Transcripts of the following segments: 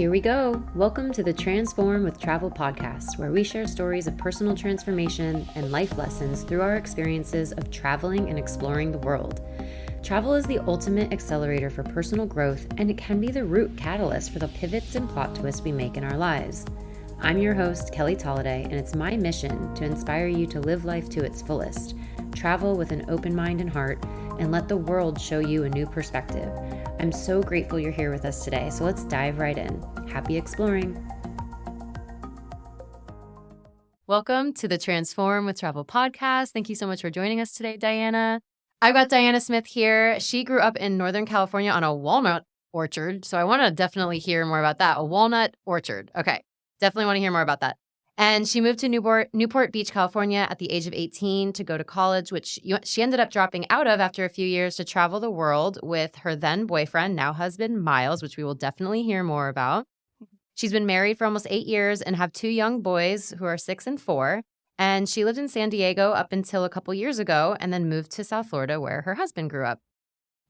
Here we go. Welcome to the Transform with Travel podcast, where we share stories of personal transformation and life lessons through our experiences of traveling and exploring the world. Travel is the ultimate accelerator for personal growth, and it can be the root catalyst for the pivots and plot twists we make in our lives. I'm your host, Kelly Tolliday, and it's my mission to inspire you to live life to its fullest, travel with an open mind and heart, and let the world show you a new perspective. I'm so grateful you're here with us today, so let's dive right in. Happy exploring. Welcome to the Transform with Travel podcast. Thank you so much for joining us today, Diana. I've got Diana Smith here. She grew up in Northern California on a walnut orchard, so I want to definitely hear more about that. A walnut orchard. Okay, definitely want to hear more about that. And she moved to Newport Beach, California at the age of 18 to go to college, which she ended up dropping out of after a few years to travel the world with her then boyfriend, now husband, Miles, which we will definitely hear more about. She's been married for almost 8 years and have 2 young boys who are 6 and 4. And she lived in San Diego up until a couple years ago and then moved to South Florida where her husband grew up.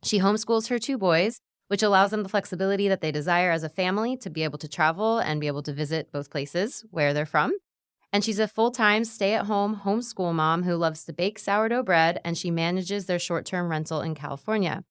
She homeschools her 2 boys, which allows them the flexibility that they desire as a family to be able to travel and be able to visit both places where they're from. And she's a full-time stay-at-home homeschool mom who loves to bake sourdough bread, and she manages their short-term rental in California.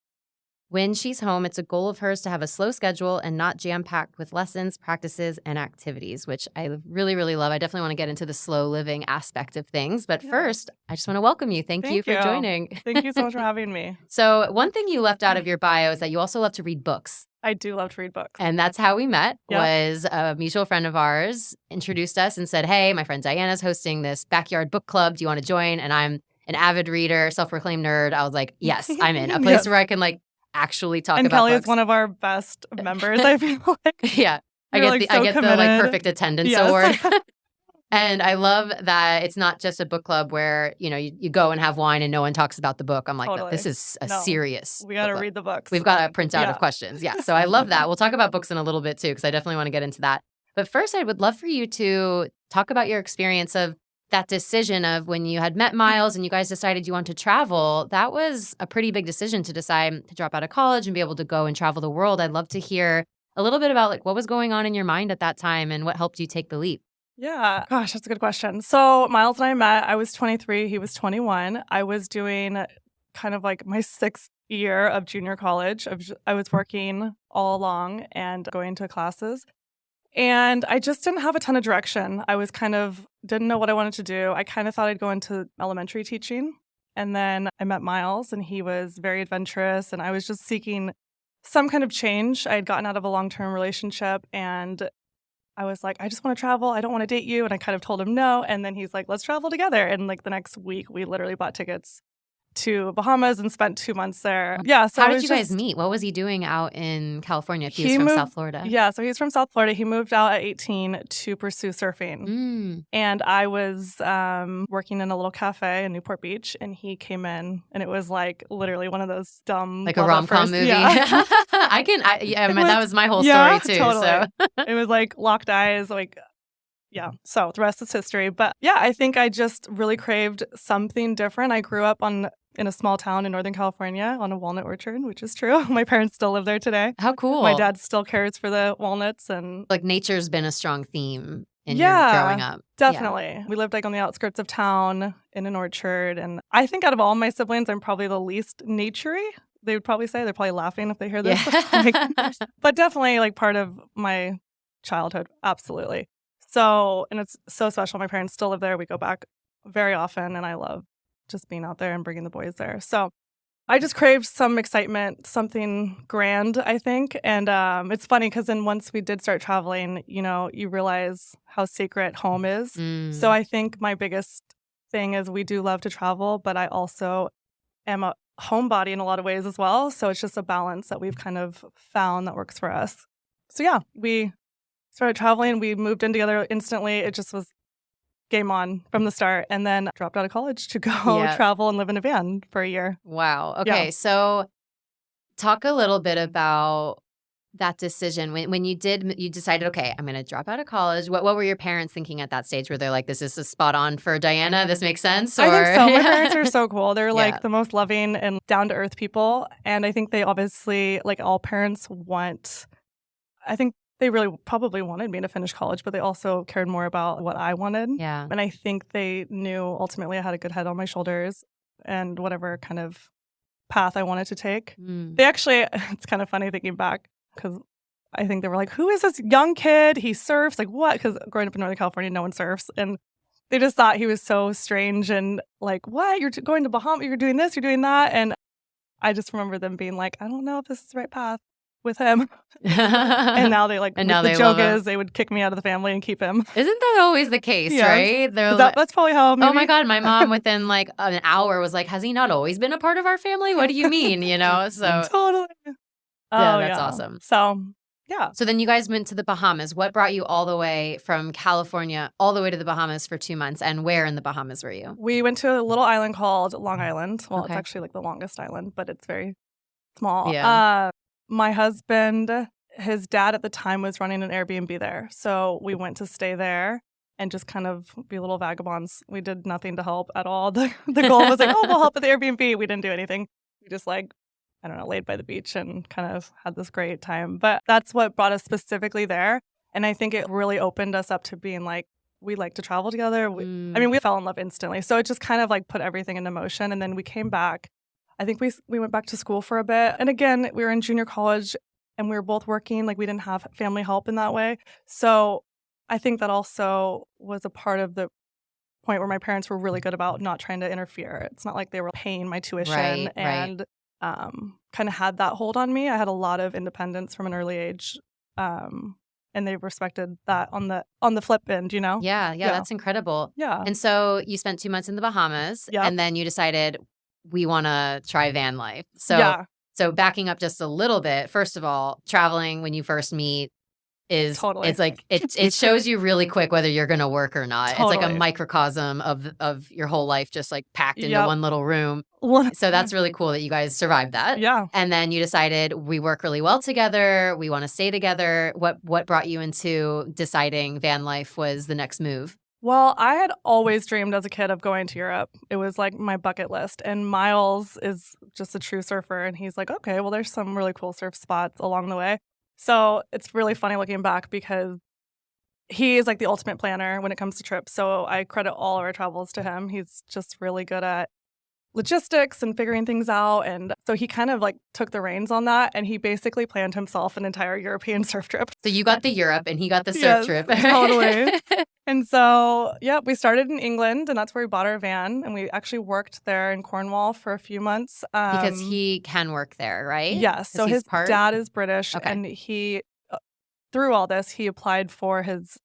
When she's home, it's a goal of hers to have a slow schedule and not jam-packed with lessons, practices, and activities, which I really, really love. I definitely want to get into the slow living aspect of things. But first, I just want to welcome you. Thank you for joining. Thank you so much for having me. So one thing you left out of your bio is that you also love to read books. I do love to read books. And that's how we met, was a mutual friend of ours introduced us and said, hey, my friend Diana's hosting this backyard book club. Do you want to join? And I'm an avid reader, self-proclaimed nerd. I was like, yes, I'm in. A place where I can actually talk about Kelly books. Is one of our best members, I feel like. Yeah. I get the perfect attendance award. And I love that it's not just a book club where, you go and have wine and no one talks about the book. I'm like, no, this is a serious We got to read the books. We've got a printout of questions. Yeah. So I love that. We'll talk about books in a little bit too, because I definitely want to get into that. But first, I would love for you to talk about your experience of that decision of when you had met Miles and you guys decided you want to travel. That was a pretty big decision to decide to drop out of college and be able to go and travel the world. I'd love to hear a little bit about what was going on in your mind at that time and what helped you take the leap. Yeah. Gosh, that's a good question. So Miles and I met, I was 23, he was 21. I was doing kind of like my 6th year of junior college. I was working all along and going to classes. And I just didn't have a ton of direction. I was didn't know what I wanted to do. I kind of thought I'd go into elementary teaching. And then I met Miles and he was very adventurous and I was just seeking some kind of change. I had gotten out of a long-term relationship and I was like, I just want to travel. I don't want to date you. And I kind of told him no. And then he's like, let's travel together. And the next week, we literally bought tickets to Bahamas and spent 2 months there. Yeah. So how did you guys meet? What was he doing out in California if he was from South Florida? Yeah. So he's from South Florida. He moved out at 18 to pursue surfing. And I was working in a little cafe in Newport Beach and he came in and it was literally one of those dumb a rom-com movie. Yeah. That was my whole story too. Totally. So it was locked eyes, yeah. So the rest is history. But yeah, I think I just really craved something different. I grew up in a small town in Northern California on a walnut orchard, which is true. My parents still live there today. How cool. My dad still cares for the walnuts. And nature's been a strong theme in your growing up. Definitely. Yeah. We lived on the outskirts of town in an orchard. And I think out of all my siblings, I'm probably the least naturey. They would probably say, they're probably laughing if they hear this. Yeah. But definitely part of my childhood. Absolutely. So, and it's so special. My parents still live there. We go back very often and I love just being out there and bringing the boys there. So I just craved some excitement, something grand, I think. And it's funny because then once we did start traveling, you realize how sacred home is. So I think my biggest thing is we do love to travel, but I also am a homebody in a lot of ways as well. So it's just a balance that we've kind of found that works for us. So yeah, we started traveling. We moved in together instantly. It just was game on from the start. And then dropped out of college to go travel and live in a van for a year. Wow. Okay. Yeah. So talk a little bit about that decision. When you decided, okay, I'm going to drop out of college. What were your parents thinking at that stage? Were they like, this is a spot on for Diana? This makes sense? Or... I think so. My parents are so cool. They're the most loving and down-to-earth people. And I think they obviously, all parents want, I think they really probably wanted me to finish college, but they also cared more about what I wanted. Yeah. And I think they knew ultimately I had a good head on my shoulders and whatever kind of path I wanted to take. Mm. They actually, it's kind of funny thinking back because I think they were like, who is this young kid? He surfs. Like, what? Because growing up in Northern California, no one surfs. And they just thought he was so strange and like, what? You're going to Bahamas, you're doing this, you're doing that. And I just remember them being like, I don't know if this is the right path with him. And now they like, And now the they joke love him. is they would kick me out of the family and keep him. Isn't that always the case, Yes. right? They're That's probably how maybe. oh my God, my mom within like an hour was like, has he not always been a part of our family? What do you mean? You know? So Totally. yeah, that's awesome. So yeah. So then you guys went to the Bahamas. What brought you all the way from California all the way to the Bahamas for 2 months? And where in the Bahamas were you? We went to a little island called Long Island. Well, Okay. it's actually like the longest island, but it's very small. Yeah. My husband, his dad at the time was running an Airbnb there. So we went to stay there and just kind of be little vagabonds. We did nothing to help at all. The goal was like, oh, we'll help with the Airbnb. We didn't do anything. We just like, I don't know, laid by the beach and kind of had this great time. But that's what brought us specifically there. And I think it really opened us up to being like, we like to travel together. I mean, we fell in love instantly. So it just kind of like put everything into motion. And then we came back. I think we went back to school for a bit. And again, we were in junior college and we were both working. Like we didn't have family help in that way. So I think that also was a part of the point where my parents were really good about not trying to interfere. It's not like they were paying my tuition and kind of had that hold on me. I had a lot of independence from an early age. And they respected that on the flip end, you know? Yeah, that's incredible. Yeah. And so you spent 2 months in the Bahamas, Yep. and then you decided we want to try van life. So backing up just a little bit, first of all, traveling when you first meet is Totally. it's like it shows you really quick whether you're going to work or not. It's like a Totally. microcosm of your whole life just like packed into Yep. one little room. So that's really cool that you guys survived that. Yeah. And then you decided we work really well together. We want to stay together. What brought you into deciding van life was the next move? Well, I had always dreamed as a kid of going to Europe. It was like my bucket list. And Miles is just a true surfer. And he's like, okay, well, there's some really cool surf spots along the way. So it's really funny looking back because he is like the ultimate planner when it comes to trips. So I credit all of our travels to him. He's just really good at logistics and figuring things out. And so he kind of like took the reins on that. And he basically planned himself an entire European surf trip. So you got the Europe and he got the surf trip. Totally. And so, yeah, we started in England and that's where we bought our van. And we actually worked there in Cornwall for a few months. Because he can work there, right? Yes. So his dad is British and he, through all this, he applied for his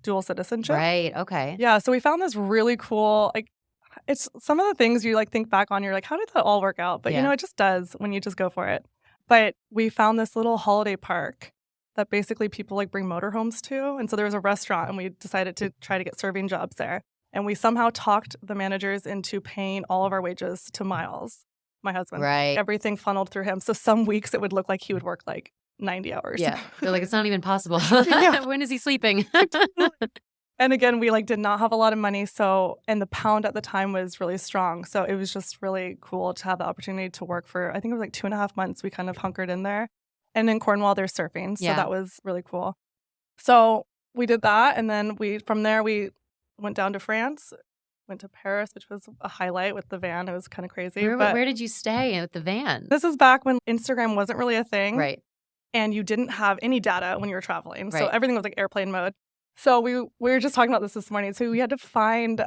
dual citizenship. Right. Okay. Yeah. So we found this really cool, like, it's some of the things you like think back on, you're like, how did that all work out? But you know, it just does when you just go for it. But we found this little holiday park that basically people like bring motorhomes to. And so there was a restaurant and we decided to try to get serving jobs there. And we somehow talked the managers into paying all of our wages to Miles, my husband. Right. Everything funneled through him. So some weeks it would look like he would work like 90 hours. Yeah. They're like, it's not even possible. When is he sleeping? And again, we like did not have a lot of money. So, and the pound at the time was really strong. So it was just really cool to have the opportunity to work for, I think it was like 2.5 months. We kind of hunkered in there. And in Cornwall, there's surfing. So that was really cool. So we did that. And then from there, we went down to France, went to Paris, which was a highlight with the van. It was kind of crazy. Where did you stay with the van? This is back when Instagram wasn't really a thing. Right. And you didn't have any data when you were traveling. Right. So everything was like airplane mode. So we were just talking about this morning. So we had to find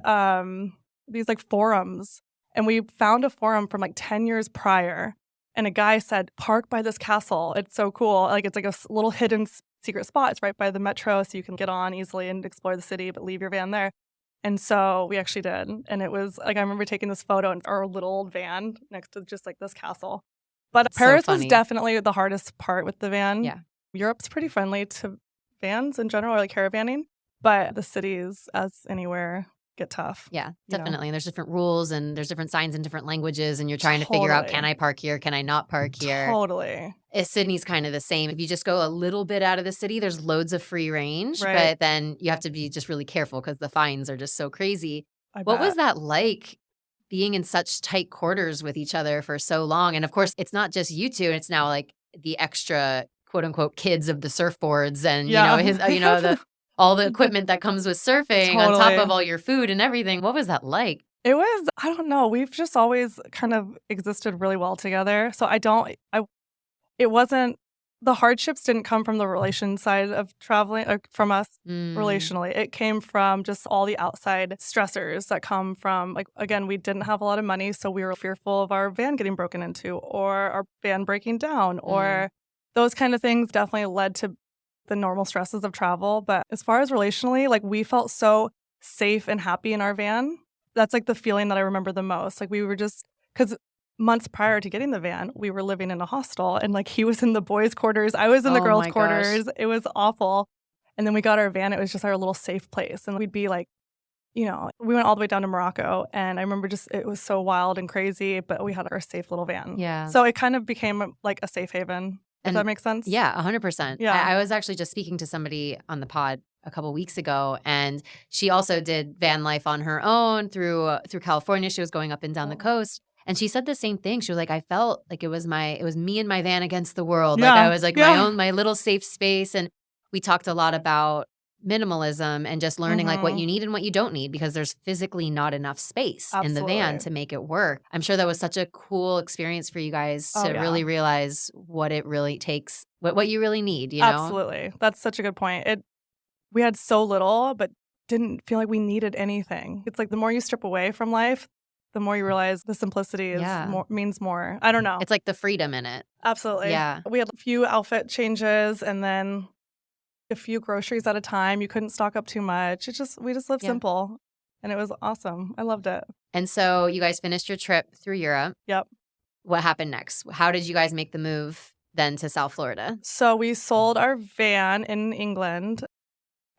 these like forums. And we found a forum from like 10 years prior. And a guy said, park by this castle. It's so cool. Like it's like a little hidden secret spot. It's right by the metro. So you can get on easily and explore the city, but leave your van there. And so we actually did. And it was like, I remember taking this photo in our little old van next to just like this castle. But Paris was definitely the hardest part with the van. Yeah. Europe's pretty friendly to vans in general, or like caravanning. But the cities, as anywhere, get tough. Yeah, definitely. And there's different rules and there's different signs in different languages. And you're trying to figure out, can I park here? Can I not park here? Totally. Sydney's kind of the same. If you just go a little bit out of the city, there's loads of free range. But then you have to be just really careful because the fines are just so crazy. What was that like? Being in such tight quarters with each other for so long. And of course, it's not just you two. It's now like the extra quote unquote kids of the surfboards and, Yeah. all the equipment that comes with surfing on top Totally. of all your food and everything. What was that like? It was, I don't know, we've just always kind of existed really well together. So it wasn't, the hardships didn't come from the relation side of traveling, from us relationally. It came from just all the outside stressors that come from, like, again, we didn't have a lot of money, so we were fearful of our van getting broken into or our van breaking down or those kind of things definitely led to the normal stresses of travel. But as far as relationally, like, we felt so safe and happy in our van. That's like the feeling that I remember the most. Like, we were just, because months prior to getting the van, we were living in a hostel and like he was in the boys' quarters, I was in the girls' quarters. It was awful. And then we got our van. It was just our little safe place. And we'd be like, we went all the way down to Morocco. And I remember it was so wild and crazy, but we had our safe little van. Yeah. So it kind of became like a safe haven, if that makes sense. Yeah, 100%. Yeah. I was actually just speaking to somebody on the pod a couple weeks ago, and she also did van life on her own through California. She was going up and down the coast. And she said the same thing. She was like, I felt like it was me and my van against the world. Yeah. Like I was like my little safe space. And we talked a lot about minimalism and just learning like what you need and what you don't need, because there's physically not enough space in the van to make it work. I'm sure that was such a cool experience for you guys to really realize what it really takes, what you really need, Absolutely. That's such a good point. We had so little, but didn't feel like we needed anything. It's like the more you strip away from life, the more you realize the simplicity means more. I don't know. It's like the freedom in it. Absolutely. Yeah. We had a few outfit changes and then a few groceries at a time. You couldn't stock up too much. We just lived simple. And it was awesome. I loved it. And so you guys finished your trip through Europe. Yep. What happened next? How did you guys make the move then to South Florida? So we sold our van in England.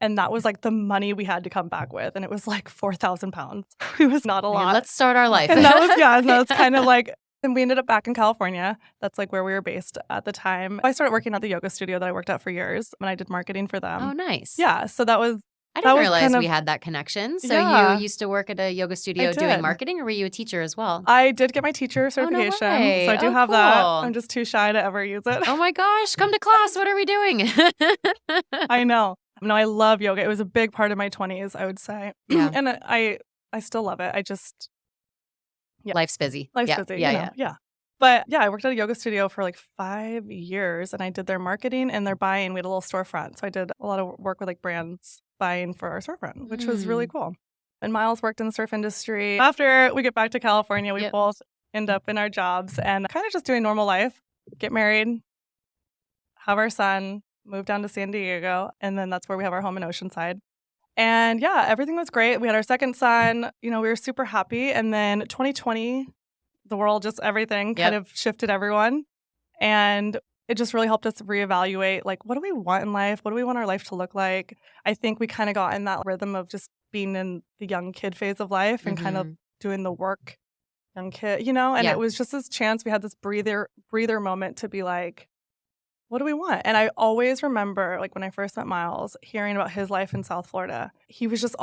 And that was like the money we had to come back with. And it was like 4,000 pounds. It was not a lot. Let's start our life. And that was kind of like, and we ended up back in California. That's like where we were based at the time. I started working at the yoga studio that I worked at for years and I did marketing for them. Oh, nice. Yeah. So that was, I didn't realize we had that connection. So you used to work at a yoga studio doing marketing, or were you a teacher as well? I did get my teacher certification. So I do have that. I'm just too shy to ever use it. Oh my gosh, come to class. What are we doing? I know. No, I love yoga. It was a big part of my 20s, I would say. Yeah. And I still love it. Life's busy. Life's busy. Yeah. But yeah, I worked at a yoga studio for like 5 years and I did their marketing and their buying. We had a little storefront. So I did a lot of work with like brands buying for our storefront, which was really cool. And Miles worked in the surf industry. After we get back to California, we both end up in our jobs and kind of just doing normal life, get married, have our son, moved down to San Diego, and then that's where we have our home in Oceanside. And yeah, everything was great. We had our second son, we were super happy. And then 2020, the world, just everything kind of shifted everyone. And it just really helped us reevaluate, like, what do we want in life? What do we want our life to look like? I think we kind of got in that rhythm of just being in the young kid phase of life and kind of doing the work young kid, and it was just this chance. We had this breather moment to be like, what do we want? And I always remember, like, when I first met Miles, hearing about his life in South Florida. He was just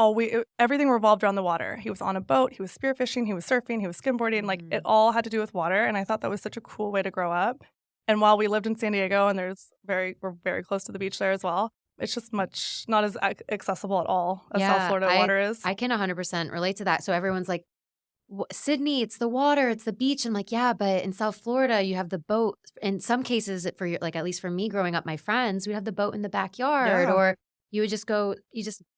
everything revolved around the water. He was on a boat, he was spearfishing, he was surfing, he was skimboarding. Like, it all had to do with water. And I thought that was such a cool way to grow up. And while we lived in San Diego, and we're very close to the beach there as well, it's just not as accessible at all as South Florida water is. I can 100% relate to that. So everyone's like, Sydney, it's the water, it's the beach. I'm like, yeah, but in South Florida, you have the boat. In some cases, at least for me growing up, my friends, we'd have the boat in the backyard, or you just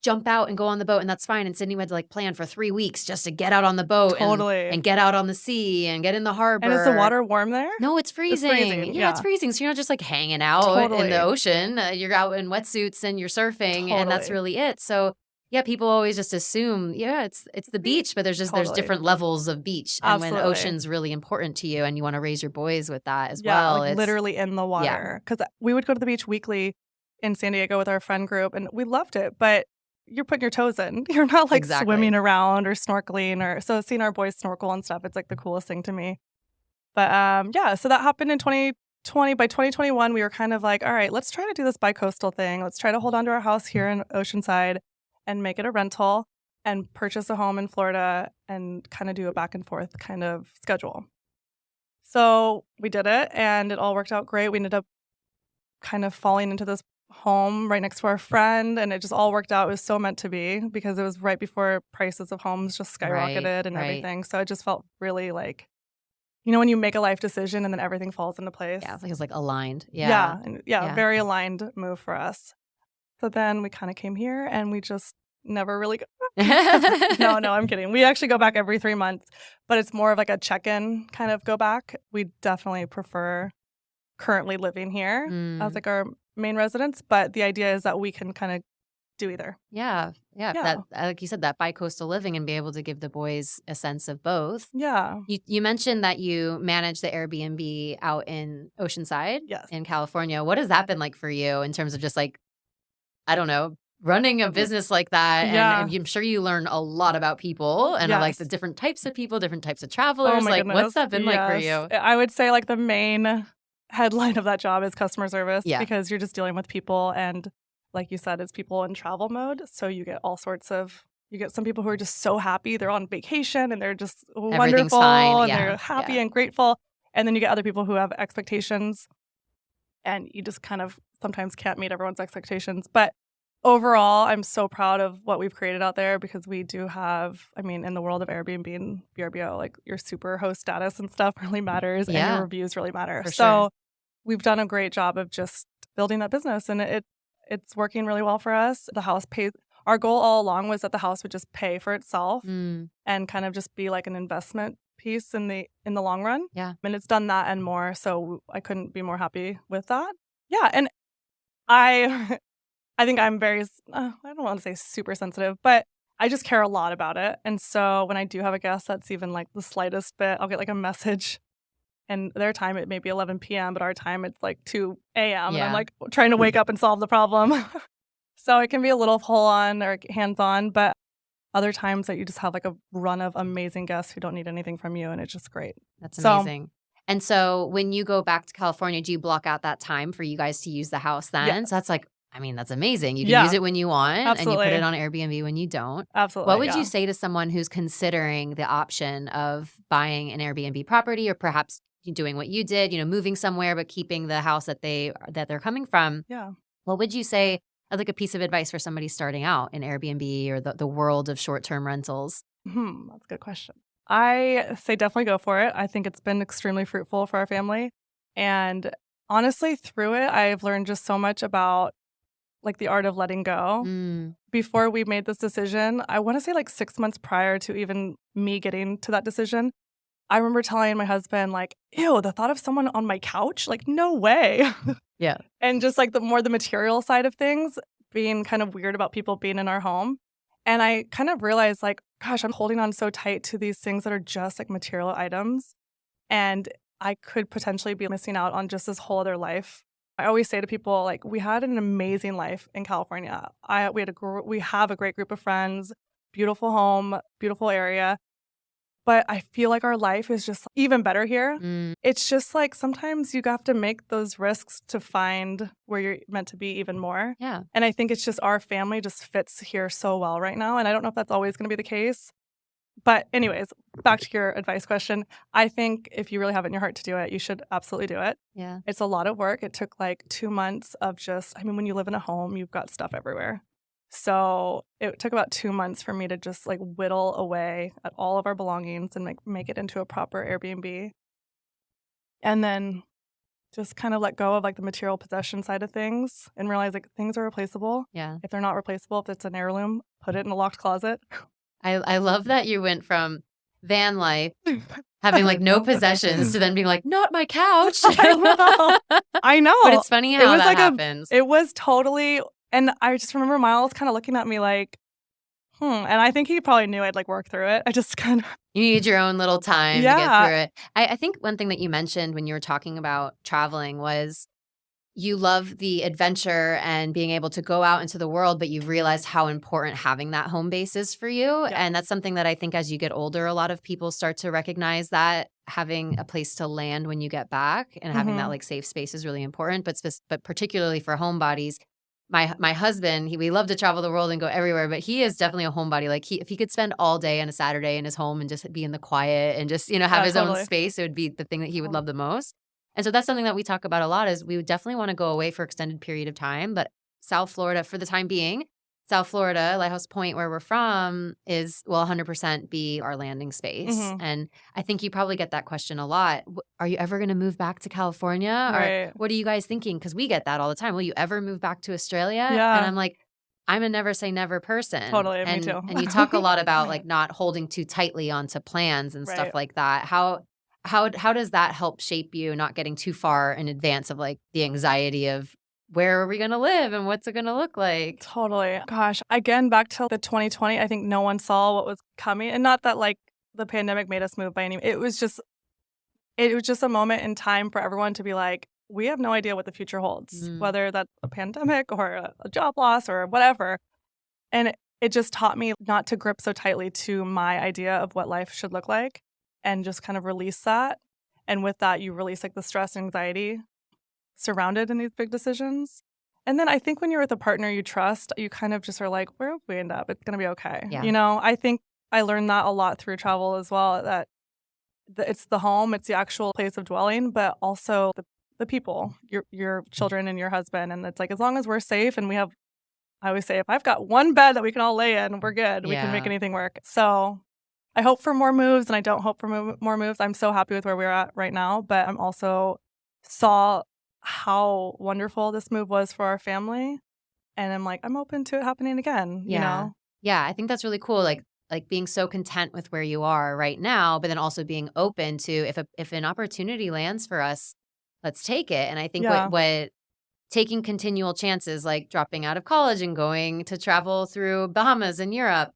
jump out and go on the boat, and that's fine. And Sydney had to like plan for 3 weeks just to get out on the boat and get out on the sea and get in the harbor. And is the water warm there? No, it's freezing. Yeah, it's freezing. So you're not just like hanging out in the ocean. You're out in wetsuits and you're surfing, and that's really it. So yeah, people always just assume, it's the beach, but there's different levels of beach. And when ocean's really important to you and you want to raise your boys with that as well. Like literally in the water. Because we would go to the beach weekly in San Diego with our friend group and we loved it, but you're putting your toes in. You're not like swimming around or snorkeling so seeing our boys snorkel and stuff, it's like the coolest thing to me. But so that happened in 2020. By 2021, we were kind of like, all right, let's try to do this bi-coastal thing. Let's try to hold on to our house here in Oceanside and make it a rental and purchase a home in Florida and kind of do a back and forth kind of schedule. So we did it and it all worked out great. We ended up kind of falling into this home right next to our friend, and it just all worked out. It was so meant to be because it was right before prices of homes just skyrocketed and everything. So it just felt really like, when you make a life decision and then everything falls into place. Yeah, it's like aligned. Yeah. Very aligned move for us. So then we kind of came here and we just never really go back. No, I'm kidding. We actually go back every 3 months, but it's more of like a check-in kind of go back. We definitely prefer currently living here as like our main residence, but the idea is that we can kind of do either. Yeah. That, like you said, that bi-coastal living and be able to give the boys a sense of both. Yeah. You mentioned that you manage the Airbnb out in Oceanside in California. What has that been like for you in terms of just like, I don't know, running a business like that? And I'm sure you learn a lot about people and like the different types of people, different types of travelers. Oh my goodness. What's that been like for you? I would say like the main headline of that job is customer service because you're just dealing with people, and like you said, it's people in travel mode. So you get you get some people who are just so happy. They're on vacation and they're just wonderful and they're happy and grateful. And then you get other people who have expectations and you just kind of sometimes can't meet everyone's expectations. But overall, I'm so proud of what we've created out there because we do have, in the world of Airbnb and VRBO, like your super host status and stuff really matters and your reviews really matter. So we've done a great job of just building that business, and it's working really well for us. The house pays. Our goal all along was that the house would just pay for itself and kind of just be like an investment piece in the long run. Yeah. And it's done that and more. So I couldn't be more happy with that. Yeah. And I think I'm very, I don't want to say super sensitive, but I just care a lot about it. And so when I do have a guest that's even like the slightest bit, I'll get like a message. And their time, it may be 11 p.m., but our time, it's like 2 a.m. And I'm like trying to wake up and solve the problem. So it can be a little full-on or hands-on, but other times that you just have like a run of amazing guests who don't need anything from you, and it's just great. That's amazing. And so when you go back to California, do you block out that time for you guys to use the house then? Yeah. So that's like, that's amazing. You can use it when you want and you put it on Airbnb when you don't. Absolutely. What would you say to someone who's considering the option of buying an Airbnb property or perhaps doing what you did, moving somewhere but keeping the house that they're coming from? Yeah. What would you say as like a piece of advice for somebody starting out in Airbnb or the world of short-term rentals? That's a good question. I say definitely go for it. I think it's been extremely fruitful for our family. And honestly, through it, I've learned just so much about like the art of letting go. Before we made this decision, I want to say like 6 months prior to even me getting to that decision, I remember telling my husband like, ew, the thought of someone on my couch, like no way. Yeah. And just like the material side of things, being kind of weird about people being in our home. And I kind of realized like, gosh, I'm holding on so tight to these things that are just like material items. And I could potentially be missing out on just this whole other life. I always say to people, like, we had an amazing life in California. We have a great group of friends, beautiful home, beautiful area. But I feel like our life is just even better here. It's just like sometimes you have to make those risks to find where you're meant to be even more. Yeah. And I think it's just our family just fits here so well right now. And I don't know if that's always going to be the case. But anyways, back to your advice question. I think if you really have it in your heart to do it, you should absolutely do it. Yeah. It's a lot of work. It took like 2 months of just, when you live in a home, you've got stuff everywhere. So it took about 2 months for me to just like whittle away at all of our belongings and make it into a proper Airbnb. And then just kind of let go of like the material possession side of things and realize like things are replaceable. Yeah. If they're not replaceable, if it's an heirloom, put it in a locked closet. I love that you went from van life, having like no possessions, to then being like, not my couch. I know. But it's funny how that happens. It was totally, and I just remember Miles kind of looking at me like, and I think he probably knew I'd like work through it. I just kind of. You need your own little time to get through it. I think one thing that you mentioned when you were talking about traveling was you love the adventure and being able to go out into the world, but you've realized how important having that home base is for you. Yeah. And that's something that I think as you get older, a lot of people start to recognize that having a place to land when you get back and having that like safe space is really important. But particularly for homebodies, my husband, we love to travel the world and go everywhere, but he is definitely a homebody. Like if he could spend all day on a Saturday in his home and just be in the quiet and just, have his own space, it would be the thing that he would love the most. And so that's something that we talk about a lot is we would definitely want to go away for extended period of time. But South Florida, for the time being, South Florida, Lighthouse Point, where we're from, will 100% be our landing space. Mhm. And I think you probably get that question a lot. Are you ever going to move back to California? Or Right. what are you guys thinking? Because we get that all the time. Will you ever move back to Australia? And Yeah. I'm like, I'm a never say never person. Totally, me too. And you talk a lot about like not holding too tightly onto plans and stuff Right. like that. How does that help shape you, not getting too far in advance of like the anxiety of where are we going to live and what's it going to look like? Totally. Gosh, again, back to the 2020, I think no one saw what was coming. And not that like the pandemic made us move by any, it was just a moment in time for everyone to be like, we have no idea what the future holds, whether that's a pandemic or a job loss or whatever. And it just taught me not to grip so tightly to my idea of what life should look like and just kind of release that. And with that, you release like the stress and anxiety surrounded in these big decisions. And then I think when you're with a partner you trust, you kind of just are like, where we end up, it's going to be okay. Yeah. You know, I think I learned that a lot through travel as well, that it's the home, it's the actual place of dwelling, but also the people, your children and your husband. And it's like, as long as we're safe and I always say, if I've got one bed that we can all lay in, we're good. We can make anything work. So I hope for more moves and I don't hope for more moves. I'm so happy with where we're at right now, but I'm also saw how wonderful this move was for our family. And I'm like, I'm open to it happening again, you know? Yeah, I think that's really cool. Like being so content with where you are right now, but then also being open to if an opportunity lands for us, let's take it. And I think what taking continual chances, like dropping out of college and going to travel through Bahamas and Europe,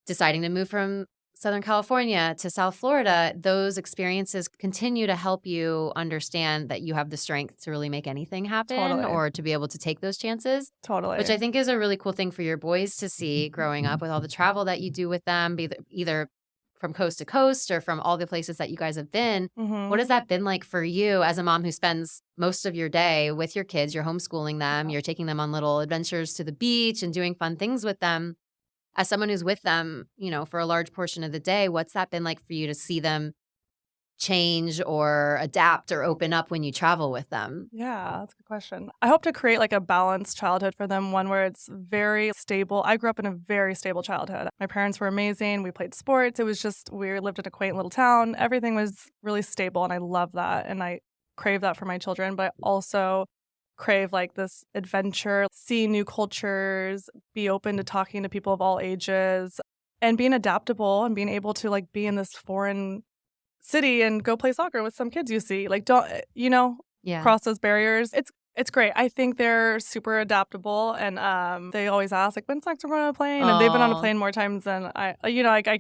deciding to move from Southern California to South Florida, those experiences continue to help you understand that you have the strength to really make anything happen or to be able to take those chances. Totally. Which I think is a really cool thing for your boys to see growing up with all the travel that you do with them, either from coast to coast or from all the places that you guys have been. What has that been like for you as a mom who spends most of your day with your kids? You're homeschooling them, you're taking them on little adventures to the beach and doing fun things with them. As someone who's with them, you know, for a large portion of the day, what's that been like for you to see them change or adapt or open up when you travel with them? Yeah, that's a good question. I hope to create like a balanced childhood for them, one where it's very stable. I grew up in a very stable childhood. My parents were amazing. We played sports. It was just, we lived in a quaint little town. Everything was really stable, and I love that. And I crave that for my children, but I also crave like this adventure, see new cultures, be open to talking to people of all ages, and being adaptable and being able to like be in this foreign city and go play soccer with some kids you see. Like, don't, you know, cross those barriers. It's great. I think they're super adaptable, and they always ask like, when's next we're going on a plane? And they've been on a plane more times than I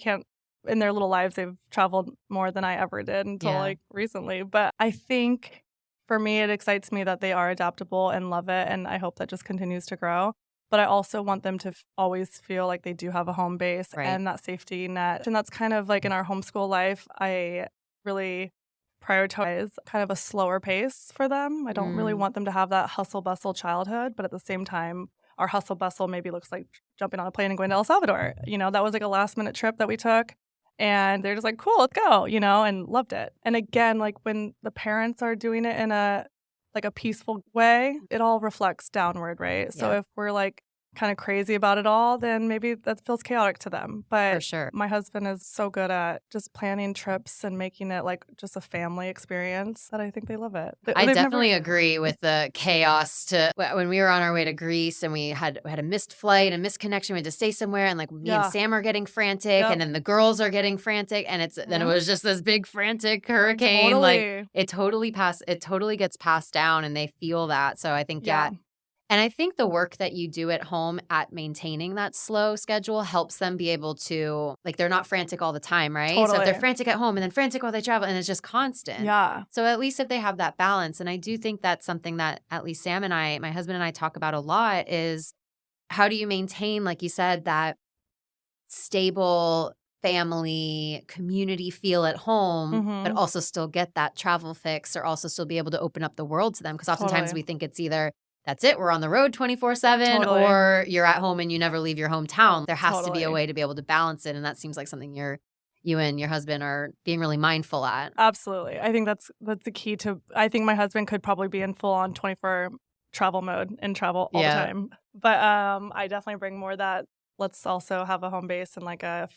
can't. In their little lives, they've traveled more than I ever did until like recently. But I think for me, it excites me that they are adaptable and love it, and I hope that just continues to grow. But I also want them to always feel like they do have a home base and that safety net. And that's kind of like in our homeschool life, I really prioritize kind of a slower pace for them. I don't really want them to have that hustle bustle childhood, but at the same time, our hustle bustle maybe looks like jumping on a plane and going to El Salvador. You know, that was like a last minute trip that we took. And they're just like, cool, let's go, you know, and loved it. And again, like when the parents are doing it in a peaceful way, it all reflects downward, right? So if we're like kind of crazy about it all, then maybe that feels chaotic to them. But for sure, my husband is so good at just planning trips and making it like just a family experience that I think they love it. I definitely agree with the chaos. When we were on our way to Greece and we had a missed flight, a missed connection, we had to stay somewhere, and like me and Sam are getting frantic, and then the girls are getting frantic, and then it was just this big frantic hurricane. Like it totally gets passed down, and they feel that. So I think and I think the work that you do at home at maintaining that slow schedule helps them be able to, like, they're not frantic all the time, right? Totally. So if they're frantic at home and then frantic while they travel, and it's just constant. Yeah. So at least if they have that balance, and I do think that's something that at least Sam and my husband and I talk about a lot, is how do you maintain, like you said, that stable family community feel at home, but also still get that travel fix, or also still be able to open up the world to them? Because oftentimes we think it's either that's it, we're on the road 24/7, or you're at home and you never leave your hometown. There has to be a way to be able to balance it, and that seems like something you're you and your husband are being really mindful at. Absolutely. I think that's the key to, I think my husband could probably be in full on 24 travel mode and travel all the time. But I definitely bring more that let's also have a home base and like a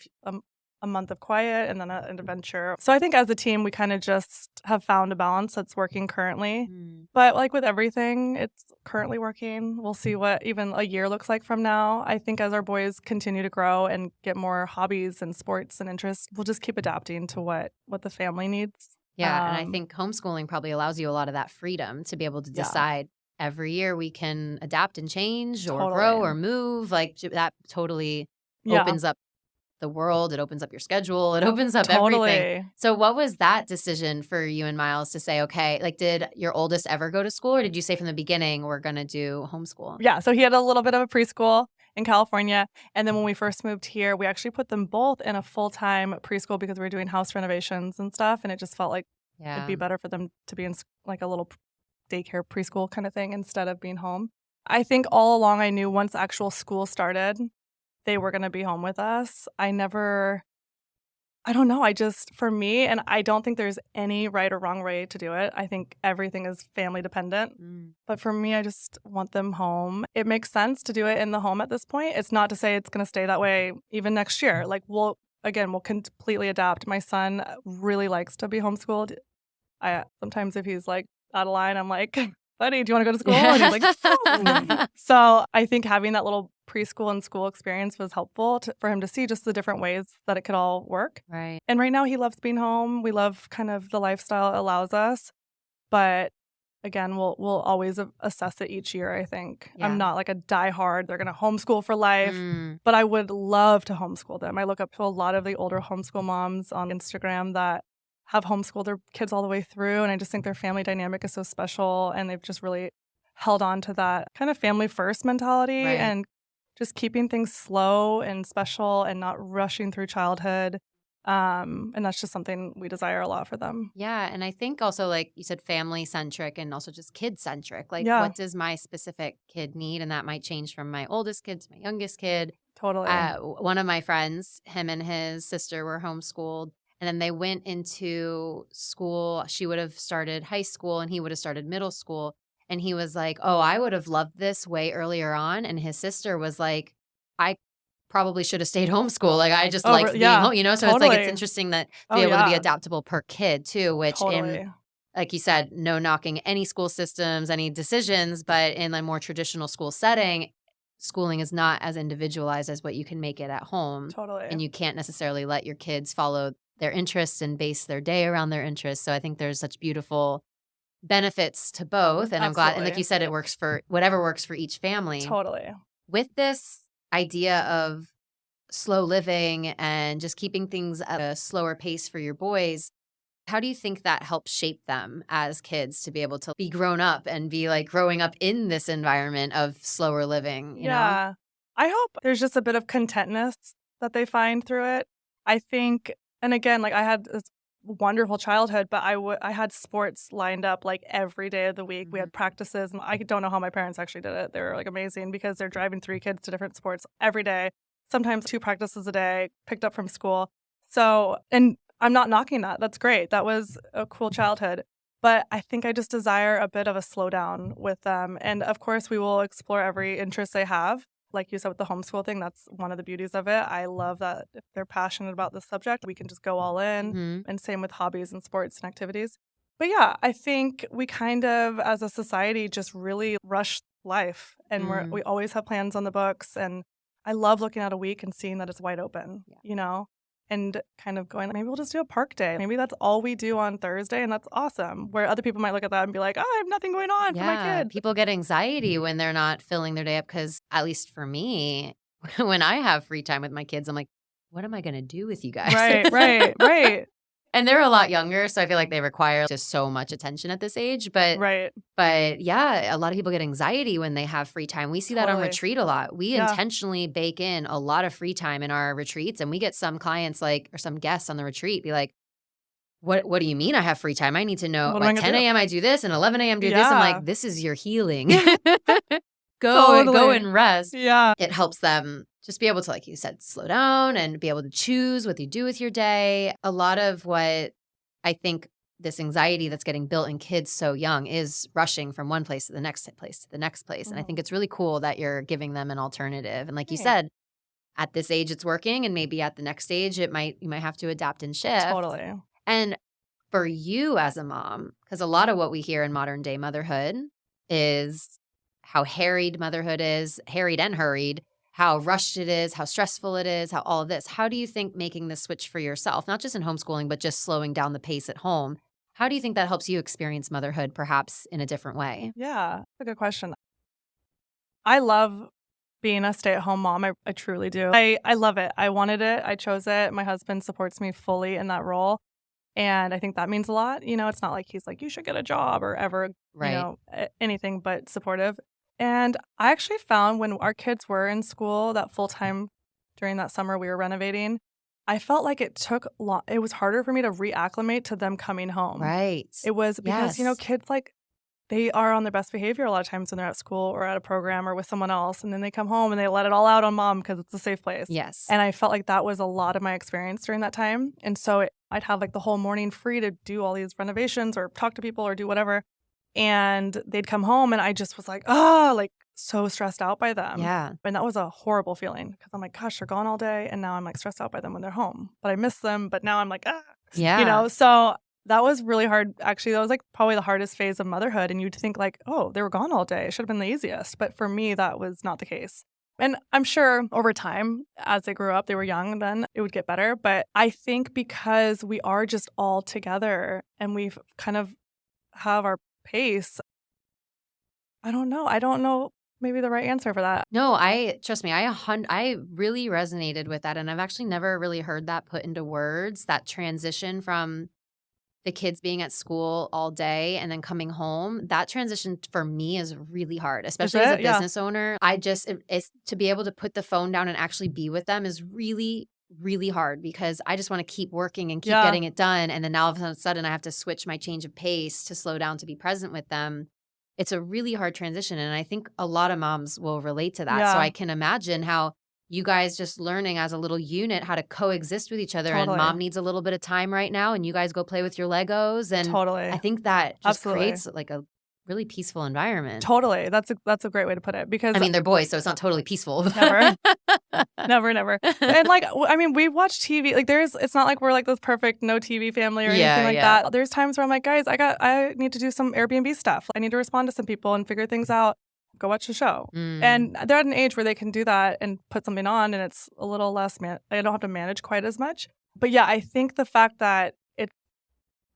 month of quiet and then an adventure. So I think as a team, we kind of just have found a balance that's working currently. But like with everything, it's currently working. We'll see what even a year looks like from now. I think as our boys continue to grow and get more hobbies and sports and interests, we'll just keep adapting to what the family needs. Yeah, and I think homeschooling probably allows you a lot of that freedom to be able to decide every year we can adapt and change or grow or move. Like that totally opens up the world. It opens up your schedule. It opens up everything. So what was that decision for you and Miles to say, okay, like did your oldest ever go to school or did you say from the beginning we're going to do homeschool? Yeah, so he had a little bit of a preschool in California. And then when we first moved here, we actually put them both in a full-time preschool because we were doing house renovations and stuff. And it just felt like it'd be better for them to be in like a little daycare preschool kind of thing instead of being home. I think all along I knew once actual school started, they were going to be home with us. I don't know. For me, and I don't think there's any right or wrong way to do it. I think everything is family dependent. But for me, I just want them home. It makes sense to do it in the home at this point. It's not to say it's going to stay that way even next year. Like we'll completely adapt. My son really likes to be homeschooled. Sometimes if he's like out of line, I'm like, buddy, do you want to go to school? And he's like, no. So I think having that little preschool and school experience was helpful for him to see just the different ways that it could all work. Right. And right now he loves being home. We love kind of the lifestyle it allows us. But again, we'll always assess it each year, I think. Yeah. I'm not like a diehard, they're going to homeschool for life. But I would love to homeschool them. I look up to a lot of the older homeschool moms on Instagram that have homeschooled their kids all the way through. And I just think their family dynamic is so special. And they've just really held on to that kind of family first mentality and just keeping things slow and special and not rushing through childhood. And that's just something we desire a lot for them. Yeah. And I think also, like you said, family centric and also just kid centric. Like, what does my specific kid need? And that might change from my oldest kid to my youngest kid. Totally. One of my friends, him and his sister were homeschooled. And then they went into school. She would have started high school and he would have started middle school. And he was like, oh, I would have loved this way earlier on. And his sister was like, I probably should have stayed homeschool. Like, I just liked being home, you know? So it's like, it's interesting that to be able to be adaptable per kid too, which in, like you said, no knocking any school systems, any decisions, but in a more traditional school setting, schooling is not as individualized as what you can make it at home. Totally. And you can't necessarily let your kids follow their interests and base their day around their interests. So I think there's such beautiful benefits to both. And I'm glad, and like you said, it works for whatever works for each family. Totally. With this idea of slow living and just keeping things at a slower pace for your boys, how do you think that helps shape them as kids to be able to be grown up and be like growing up in this environment of slower living? You know? I hope there's just a bit of contentness that they find through it. I think, and again, like I had this wonderful childhood, but I had sports lined up like every day of the week. We had practices. I don't know how my parents actually did it. They were like amazing because they're driving 3 kids to different sports every day, sometimes 2 practices a day, picked up from school. So, and I'm not knocking that. That's great. That was a cool childhood. But I think I just desire a bit of a slowdown with them. And of course, we will explore every interest they have. Like you said with the homeschool thing, that's one of the beauties of it. I love that if they're passionate about the subject, we can just go all in. And same with hobbies and sports and activities. But yeah, I think we kind of, as a society, just really rush life. And we always have plans on the books. And I love looking at a week and seeing that it's wide open, you know? And kind of going, maybe we'll just do a park day. Maybe that's all we do on Thursday, and that's awesome. Where other people might look at that and be like, oh, I have nothing going on for my kids. People get anxiety when they're not filling their day up because, at least for me, when I have free time with my kids, I'm like, what am I going to do with you guys? Right. And they're a lot younger, so I feel like they require just so much attention at this age. But yeah, a lot of people get anxiety when they have free time. We see that on retreat a lot. We intentionally bake in a lot of free time in our retreats, and we get some clients or some guests on the retreat be like, what do you mean I have free time? I need to know at 10 a.m. I do this and 11 a.m. do this. I'm like, this is your healing. go Totally. and rest. Yeah. It helps them just be able to, like you said, slow down and be able to choose what you do with your day. A lot of what I think this anxiety that's getting built in kids so young is rushing from one place to the next place to the next place. And I think it's really cool that you're giving them an alternative. And like you Thanks. said, at this age it's working, and maybe at the next stage you might have to adapt and shift. Totally. And for you as a mom, because a lot of what we hear in modern day motherhood is how harried motherhood is, harried and hurried, how rushed it is, how stressful it is, how all of this. How do you think making this switch for yourself, not just in homeschooling, but just slowing down the pace at home, how do you think that helps you experience motherhood perhaps in a different way? Yeah, that's a good question. I love being a stay-at-home mom. I truly do. I love it. I wanted it. I chose it. My husband supports me fully in that role. And I think that means a lot. It's not like he's like, you should get a job or ever, Right. anything but supportive. And I actually found when our kids were in school that full time during that summer we were renovating, I felt like it took long. It was harder for me to reacclimate to them coming home. Right. It was because, Yes. kids they are on their best behavior a lot of times when they're at school or at a program or with someone else. And then they come home and they let it all out on mom because it's a safe place. Yes. And I felt like that was a lot of my experience during that time. And so I'd have the whole morning free to do all these renovations or talk to people or do whatever. And they'd come home and I just was so stressed out by them. Yeah. And that was a horrible feeling because I'm like, gosh, they're gone all day. And now I'm stressed out by them when they're home. But I miss them. But now I'm like, Yeah. So that was really hard. Actually, that was probably the hardest phase of motherhood. And you'd think oh, they were gone all day. It should have been the easiest. But for me, that was not the case. And I'm sure over time, as they grew up, they were young, then it would get better. But I think because we are just all together and we've kind of have our pace, I don't know maybe the right answer for that. No, trust me, I really resonated with that, and I've actually never really heard that put into words, that transition from the kids being at school all day and then coming home. That transition for me is really hard, especially as a Yeah. business owner. It's to be able to put the phone down and actually be with them is really, really hard because I just want to keep working and keep Yeah. getting it done. And then now all of a sudden I have to switch my change of pace to slow down to be present with them. It's a really hard transition. And I think a lot of moms will relate to that. So Yeah. I can imagine how you guys just learning as a little unit how to coexist with each other. Totally. And mom needs a little bit of time right now and you guys go play with your Legos. And Totally. I think that just Absolutely. creates a really peaceful environment. Totally. That's a great way to put it because I mean, they're boys, so it's not totally peaceful. Never. Never. And we watch TV. It's not like we're this perfect no TV family or anything like that. There's times where I'm like, guys, I need to do some Airbnb stuff. I need to respond to some people and figure things out. Go watch the show. And they're at an age where they can do that and put something on, and it's a little less. I don't have to manage quite as much. But yeah, I think the fact that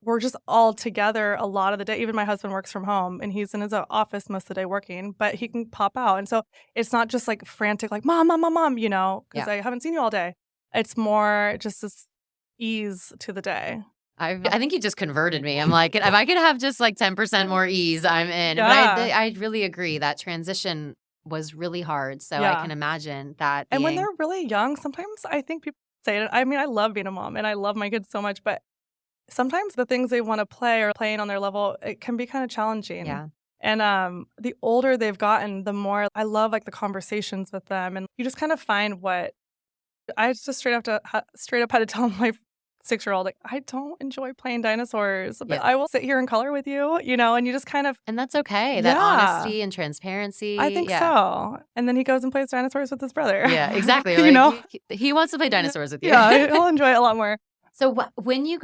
we're just all together a lot of the day. Even my husband works from home and he's in his office most of the day working, but he can pop out. And so it's not just frantic, mom, because I haven't seen you all day. It's more just this ease to the day. I think you just converted me. I'm like, if I could have just 10% more ease, I'm in. Yeah. But I really agree. That transition was really hard. So I can imagine that. And when they're really young, sometimes I think people say it. I mean, I love being a mom and I love my kids so much, but sometimes the things they want to play or playing on their level, it can be kind of challenging. Yeah. And the older they've gotten, the more I love the conversations with them. And you just kind of find what I just straight up had to tell my 6-year-old, I don't enjoy playing dinosaurs, but I will sit here and color with you, and you just kind of. And that's okay. That honesty and transparency. I think so. And then he goes and plays dinosaurs with his brother. Yeah, exactly. He wants to play dinosaurs with you. Yeah, he'll enjoy it a lot more. So when you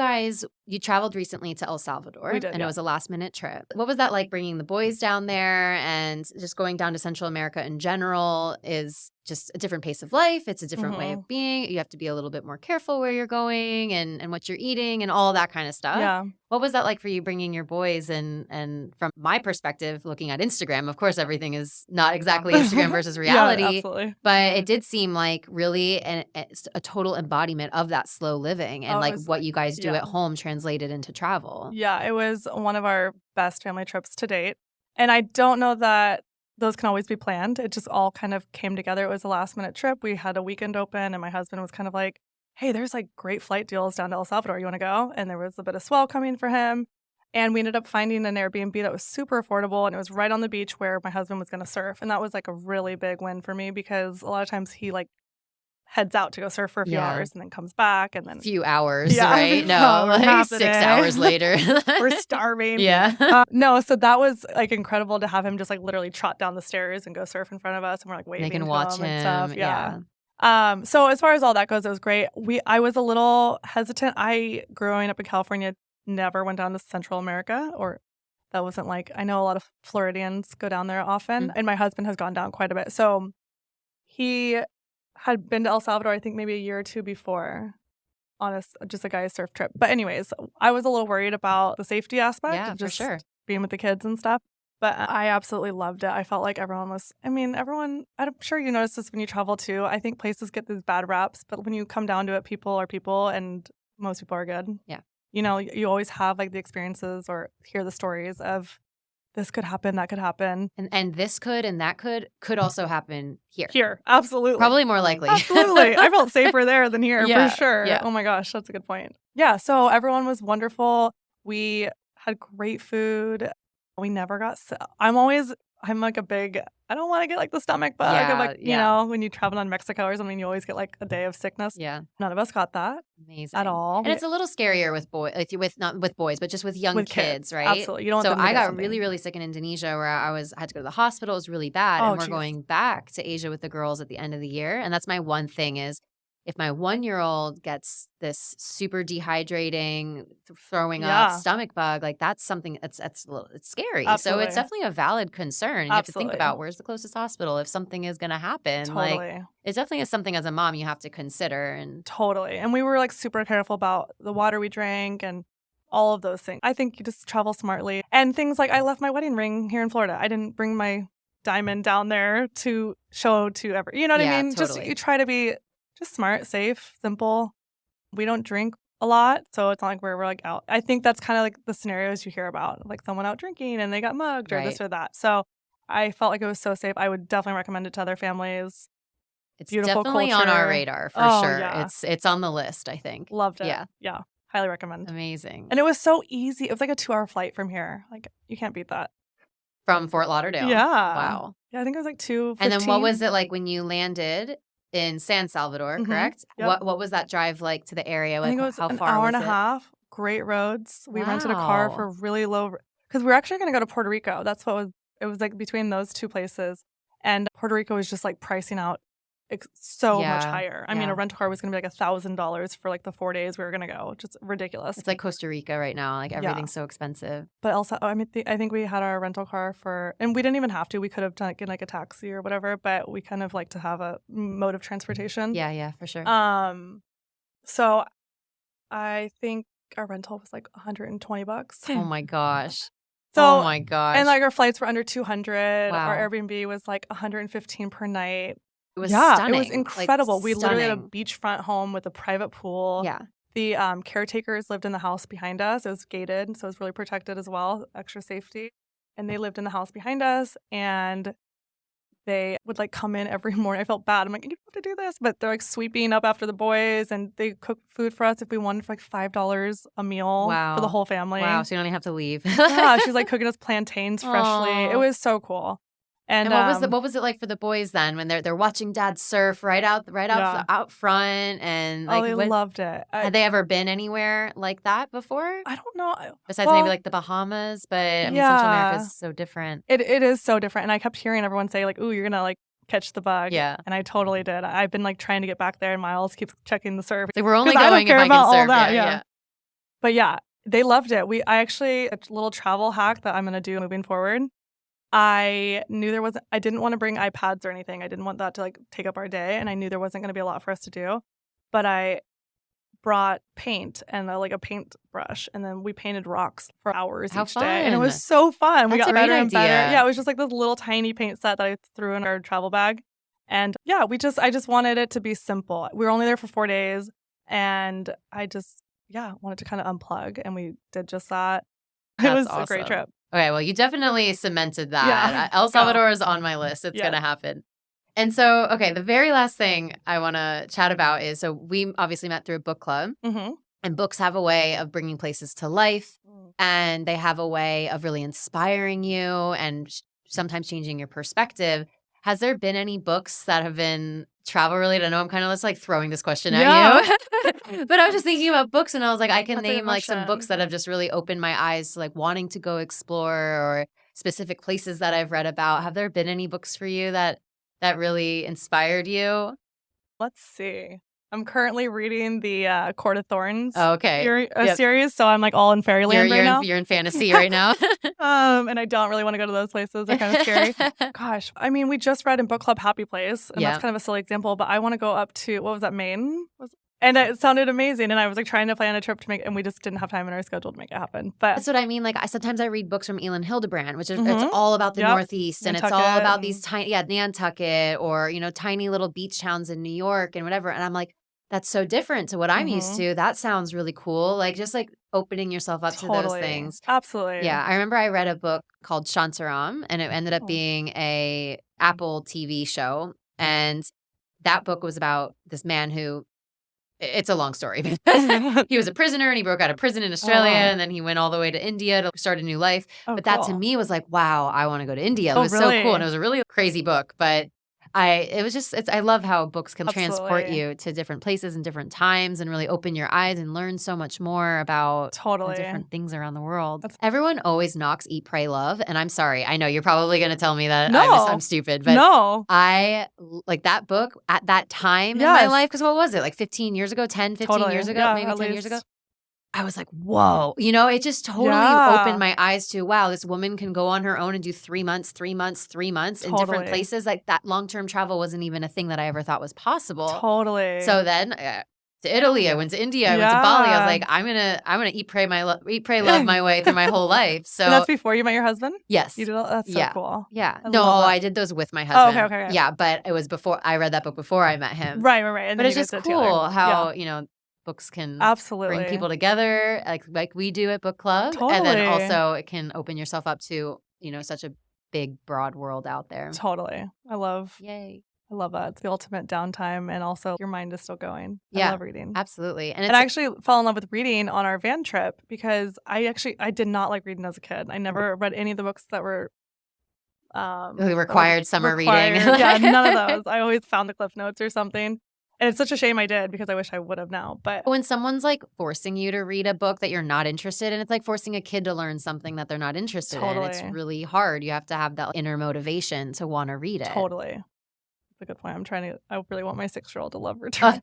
traveled recently to El Salvador, We did, and it was a last-minute trip. What was that like bringing the boys down there and just going down to Central America in general is just a different pace of life. It's a different way of being. You have to be a little bit more careful where you're going and what you're eating and all that kind of stuff. Yeah. What was that like for you bringing your boys? And from my perspective, looking at Instagram, of course, everything is not exactly Instagram versus reality. Yeah, absolutely. But it did seem like really a total embodiment of that slow living and what you guys do at home translated into travel. Yeah, it was one of our best family trips to date. And I don't know that those can always be planned. It just all kind of came together. It was a last minute trip. We had a weekend open and my husband was kind of like, hey, there's great flight deals down to El Salvador. You want to go? And there was a bit of swell coming for him. And we ended up finding an Airbnb that was super affordable, and it was right on the beach where my husband was going to surf. And that was like a really big win for me because a lot of times he like heads out to go surf for a few hours and then comes back and then few hours, right? No, like 6 hours later. We're starving. Yeah. No, so that was like incredible to have him just like literally trot down the stairs and go surf in front of us, and we're like waving They can to watch him and stuff. him. Yeah. So as far as all that goes, it was great. I was a little hesitant. I, growing up in California, never went down to Central America, or that wasn't like, I know a lot of Floridians go down there often, and my husband has gone down quite a bit. So he had been to El Salvador, I think maybe a year or two before, on just a guy's surf trip. But anyways, I was a little worried about the safety aspect of just being with the kids and stuff. But I absolutely loved it. I felt like everyone, I'm sure you notice this when you travel too. I think places get these bad raps, but when you come down to it, people are people, and most people are good. Yeah. You know, you always have like the experiences or hear the stories of this could happen, that could happen. And this could and that could also happen here. Here, absolutely. Probably more likely. Absolutely. I felt safer there than here, Yeah, for sure. yeah. Oh my gosh, that's a good point. Yeah, so everyone was wonderful. We had great food. We never got sick. I'm like a big, I don't want to get like the stomach bug of like, you know, when you travel in Mexico or something, you always get like a day of sickness. Yeah. None of us got that. Amazing. At all. And it's a little scarier with boys, not with boys, but just with young kids, right? Absolutely. You don't want So them to I get got something. really, really sick in Indonesia where I had to go to the hospital. It was really bad. And we're going back to Asia with the girls at the end of the year. And that's my one thing is, if my 1-year-old gets this super dehydrating, throwing up stomach bug, like that's something it's scary. Absolutely. So it's definitely a valid concern. You have to think about where's the closest hospital if something is going to happen. Totally. Like it definitely is something as a mom you have to consider. And totally. And we were like super careful about the water we drank and all of those things. I think you just travel smartly. And things like I left my wedding ring here in Florida. I didn't bring my diamond down there to show to everyone. You know what I mean? Totally. Just you try to be just smart, safe, simple. We don't drink a lot, so it's not like we're like out. I think that's kind of like the scenarios you hear about, like someone out drinking and they got mugged or this or that. So I felt like it was so safe. I would definitely recommend it to other families. It's beautiful definitely culture. On our radar for sure. Yeah. It's on the list, I think. Loved it. Yeah. Highly recommend. Amazing. And it was so easy. It was like a 2-hour flight from here. Like you can't beat that. From Fort Lauderdale. Yeah. Wow. Yeah, I think it was like 2:15. And then what was it like when you landed in San Salvador, correct? Yep. What was that drive like to the area? I think it was how an far hour was and a it? half. Great roads. We rented a car for really low, because we were actually going to go to Puerto Rico. It was like between those two places. And Puerto Rico was just like pricing out so much higher. I mean, a rental car was going to be like $1,000 for like the 4 days we were going to go. Just ridiculous. It's like Costa Rica right now. Like everything's so expensive. But also, I mean, I think we had our rental car and we didn't even have to. We could have taken like a taxi or whatever, but we kind of like to have a mode of transportation. Yeah, for sure. So I think our rental was like $120. Oh my gosh. So, oh my gosh. And like our flights were under 200. Wow. Our Airbnb was like 115 per night. It was stunning. It was incredible. Like, we literally had a beachfront home with a private pool. Yeah. The caretakers lived in the house behind us. It was gated, so it was really protected as well, extra safety. And they lived in the house behind us, and they would like come in every morning. I felt bad. I'm like, you have to do this, but they're like sweeping up after the boys, and they cook food for us if we wanted for like $5 a meal for the whole family. Wow, so you don't even have to leave. Yeah, she's like cooking us plantains freshly. Aww. It was so cool. And what was it like for the boys then when they're watching Dad surf right out front and like they loved it. Had they ever been anywhere like that before? I don't know. Besides maybe like the Bahamas, but I mean Central America is so different. It is so different, and I kept hearing everyone say like, "Ooh, you're gonna like catch the bug." Yeah, and I totally did. I've been like trying to get back there, and Miles keeps checking the surf. Like we're only going if I can surf. Yeah. But yeah, they loved it. I actually a little travel hack that I'm gonna do moving forward. I didn't want to bring iPads or anything. I didn't want that to like take up our day, and I knew there wasn't going to be a lot for us to do. But I brought paint and like a paintbrush, and then we painted rocks for hours each day, and it was so fun. We got better and better. Yeah, it was just like this little tiny paint set that I threw in our travel bag, and yeah, I just wanted it to be simple. We were only there for 4 days, and I just wanted to kind of unplug, and we did just that. It was a great trip. Okay, well, you definitely cemented that. Yeah. El Salvador is on my list. It's going to happen. And so, okay, the very last thing I want to chat about is, so we obviously met through a book club. Mm-hmm. And books have a way of bringing places to life, and they have a way of really inspiring you and sometimes changing your perspective. Has there been any books that have been travel related? I know I'm kind of just like throwing this question at you, but I was just thinking about books, and I was like, I can name like some books that have just really opened my eyes to like wanting to go explore or specific places that I've read about. Have there been any books for you that really inspired you? Let's see. I'm currently reading the Court of Thorns series, so I'm like all in fairyland right now. You're in fantasy right now. And I don't really want to go to those places. They're kind of scary. Gosh, I mean, we just read in book club Happy Place, and that's kind of a silly example, but I want to go up to, what was that, Maine? And it sounded amazing, and I was like trying to plan a trip to make, and we just didn't have time in our schedule to make it happen. But that's what I mean. Like sometimes I read books from Elin Hildebrand, which is it's all about the Northeast, and it's all about these tiny, Nantucket, or tiny little beach towns in New York and whatever. And I'm like, that's so different to what I'm used to. That sounds really cool. Like just like opening yourself up to those things. Absolutely. Yeah, I remember I read a book called Shantaram, and it ended up being a Apple TV show, and that book was about this man who. It's a long story. He was a prisoner and he broke out of prison in Australia and then he went all the way to India to start a new life. But that to me was like, wow, I want to go to India. It was so cool. And it was a really crazy book. But I love how books can transport you to different places and different times and really open your eyes and learn so much more about different things around the world. Everyone always knocks Eat, Pray, Love. And I'm sorry. I know you're probably going to tell me that I'm stupid. But I like that book at that time in my life. Because what was it? Like 15 years ago, 10, 15 years ago, maybe 10 years ago? I was like, whoa, it just totally opened my eyes to, wow, this woman can go on her own and do 3 months in different places. Like that long-term travel wasn't even a thing that I ever thought was possible. Totally. So then to Italy, I went to India, I went to Bali. I was like, I'm gonna eat, pray, love my way through my whole life. So and that's before you met your husband? Yes. You did all, that's so cool. Yeah. I did those with my husband. Oh, okay. Yeah, but it was before I read that book before I met him. Right. And but it's just cool how, books can bring people together like we do at book club. Totally. And then also it can open yourself up to, such a big, broad world out there. Totally. I love that. It's the ultimate downtime, and also your mind is still going. I love reading. Absolutely. And I actually fell in love with reading on our van trip because I did not like reading as a kid. I never read any of the books that were required summer reading. Yeah, none of those. I always found the Cliff Notes or something. And it's such a shame I did because I wish I would have now. But when someone's like forcing you to read a book that you're not interested in, it's like forcing a kid to learn something that they're not interested in. It's really hard. You have to have that inner motivation to want to read it. Totally. That's a good point. I really want my 6-year-old to love Return.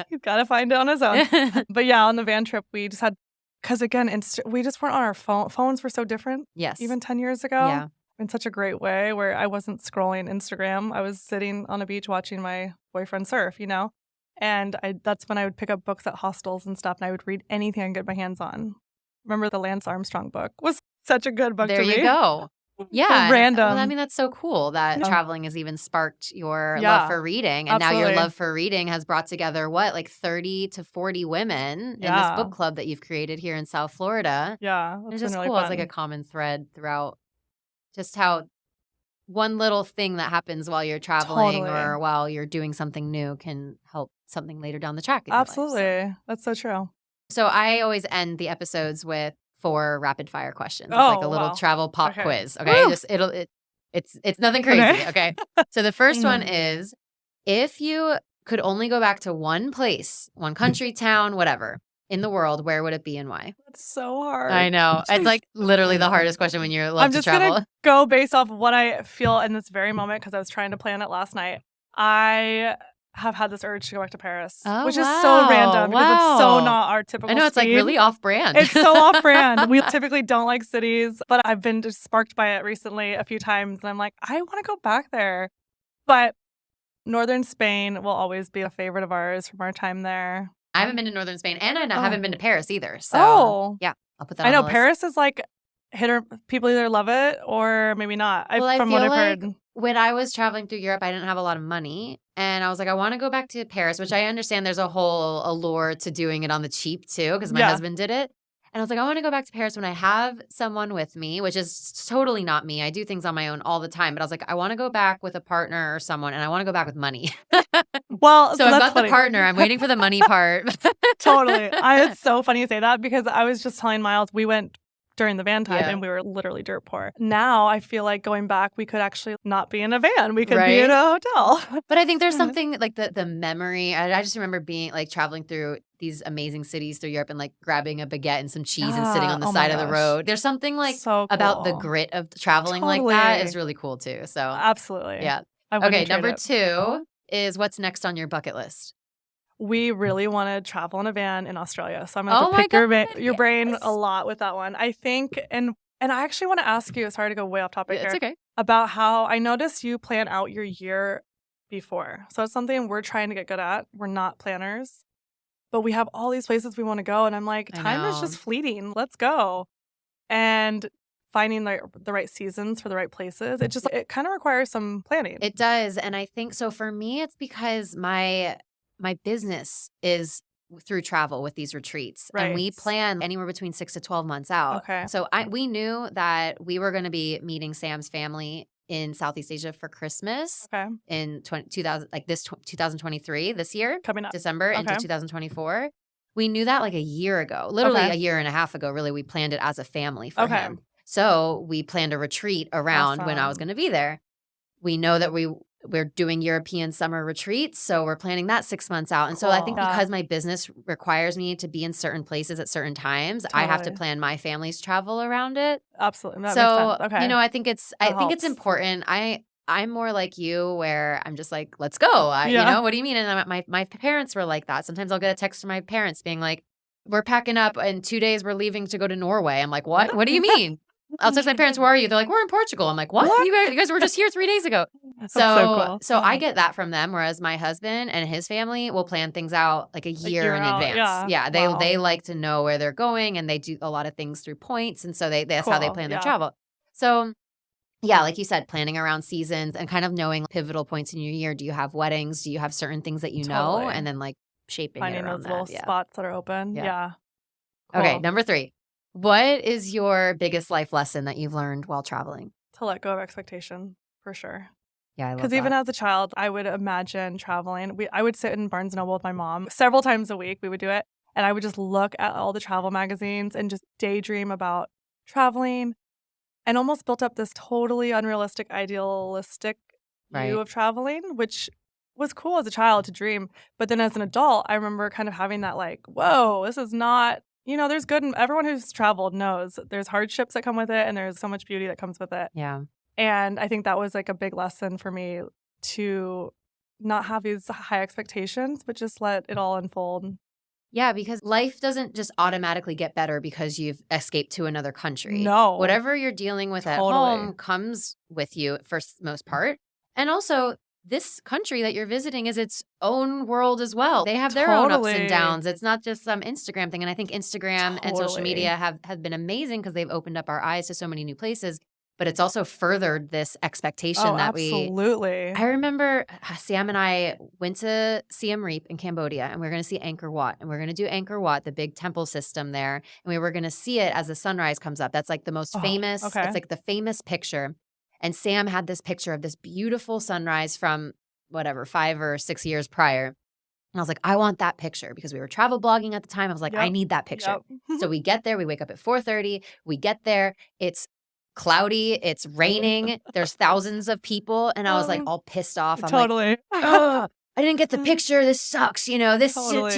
He's got to find it on his own. But yeah, on the van trip, we just had, because again, we just weren't on our Phones were so different. Yes. Even 10 years ago. Yeah. In such a great way where I wasn't scrolling Instagram. I was sitting on a beach watching my boyfriend surf, and that's when I would pick up books at hostels and stuff, and I would read anything I could get my hands on. Remember the Lance Armstrong book was such a good book to me. There you go. Yeah. Random. Well, I mean, that's so cool that traveling has even sparked your love for reading. And now your love for reading has brought together, like 30 to 40 women in this book club that you've created here in South Florida. Yeah. It's just really cool. Fun. It's like a common thread throughout just how one little thing that happens while you're traveling or while you're doing something new can help something later down the track. Absolutely. Life, so. That's so true. So I always end the episodes with 4 rapid fire questions. It's like a little travel pop quiz. Okay. It's nothing crazy. Okay. So the first one is, if you could only go back to one place, one country, town, whatever, in the world, where would it be and why? That's so hard. I know. It's like literally the hardest question when you're love to travel. I'm just going to go based off of what I feel in this very moment because I was trying to plan it last night. I have had this urge to go back to Paris, which is so random because it's so not our typical I know, it's like really off-brand. It's so off-brand. We typically don't like cities, but I've been just sparked by it recently a few times, and I'm like, I want to go back there. But northern Spain will always be a favorite of ours from our time there. I haven't been to northern Spain, and I haven't been to Paris either. So, yeah, I'll put that on the list. Paris is like people either love it or maybe not. From what I've heard. When I was traveling through Europe, I didn't have a lot of money, and I was like, I want to go back to Paris, which I understand there's a whole allure to doing it on the cheap too, because my husband did it. And I was like, I want to go back to Paris when I have someone with me, which is totally not me. I do things on my own all the time. But I was like, I want to go back with a partner or someone, and I want to go back with money. Well, So I've that's got funny. the partner. I'm waiting for the money part. Totally. It's so funny you say that because I was just telling Miles, we went during the van time Yeah. and we were literally dirt poor. Now I feel like going back, we could actually not be in a van. We could be in Right? a hotel. But I think there's something like the memory. I just remember being like traveling through these amazing cities through Europe and like grabbing a baguette and some cheese and sitting Yeah. on the Oh my side of the gosh. road. There's something like So about the cool. grit of traveling like that is Totally. really cool too. So Absolutely. yeah. I wouldn't Okay, trade number it. 2 is what's next on your bucket list? We really want to travel in a van in Australia. So I'm going to Oh have to my pick God, your brain yes. a lot with that one. I think, and I actually want to ask you, sorry to go way off topic It's here, okay. about how I noticed you plan out your year before. So it's something we're trying to get good at. We're not planners, but we have all these places we want to go. And I'm like, I time is know. just fleeting. Let's go. And finding the right seasons for the right places, it kind of requires some planning. It does. And I think so for me, it's because my business is through travel with these retreats. And we Right. plan anywhere between 6 to 12 months out. Okay. So we knew that we were going to be meeting Sam's family in Southeast Asia for Christmas Okay. in 2023, this year, Coming up. December into Okay. 2024. We knew that like a year ago, literally Okay. a year and a half ago, really. We planned it as a family for Okay. him. So we planned a retreat around when I was Awesome. going to be there. We know that we're doing European summer retreats, so we're planning that 6 months out. And so I think Cool. Yeah. because my business requires me to be in certain places at certain times, I have to Totally. plan my family's travel around it. Absolutely. That makes So, sense. Okay. I think it's That helps. important. I'm more like you where I'm just like, let's go. Yeah. What do you mean? And my parents were like that. Sometimes I'll get a text from my parents being like, we're packing up in 2 days, we're leaving to go to Norway. I'm like, what? What do you mean? I'll text my parents, where are you? They're like, we're in Portugal. I'm like, what? What? You guys were just here 3 days ago. That's so cool. So I get that from them, whereas my husband and his family will plan things out like a year in out, advance. yeah. They Wow. they like to know where they're going, and they do a lot of things through points, and so that's how they Cool. plan their Yeah. travel. So yeah, like you said, planning around seasons and kind of knowing pivotal points in your year. Do you have weddings? Do you have certain things that you know? Totally. And then like shaping it Finding around those that. little Yeah. spots that are open. Yeah. Yeah. Okay, Cool. number 3. What is your biggest life lesson that you've learned while traveling? To let go of expectation, for sure. Yeah, I love Because even that. as a child, I would imagine traveling. I would sit in Barnes & Noble with my mom several times a week. We would do it. And I would just look at all the travel magazines and just daydream about traveling and almost built up this totally unrealistic, idealistic view Right. of traveling, which was cool as a child to dream. But then as an adult, I remember kind of having that like, whoa, this is not, there's good. And everyone who's traveled knows there's hardships that come with it and there's so much beauty that comes with it. Yeah. And I think that was like a big lesson for me to not have these high expectations, but just let it all unfold. Yeah, because life doesn't just automatically get better because you've escaped to another country. No. Whatever you're dealing with at Totally. home comes with you for most part. And also, this country that you're visiting is its own world as well. They have their own ups and Totally. downs. It's not just some Instagram thing. And I think Instagram and social Totally. media have been amazing because they've opened up our eyes to so many new places. But it's also furthered this expectation Oh, that absolutely. I remember Sam and I went to Siem Reap in Cambodia, and we were going to see Angkor Wat, and we are going to do Angkor Wat, the big temple system there, and we were going to see it as the sunrise comes up. That's like the most famous. Okay. It's like the famous picture. And Sam had this picture of this beautiful sunrise from whatever 5 or 6 years prior. And I was like, I want that picture because we were travel blogging at the time. I was like, I Yep. need that picture. Yep. So we get there, we wake up at 4:30, we get there, it's cloudy, it's raining, there's thousands of people, and I was like all pissed off. I'm like, Totally. "Ugh, I didn't get the picture. This sucks. Totally.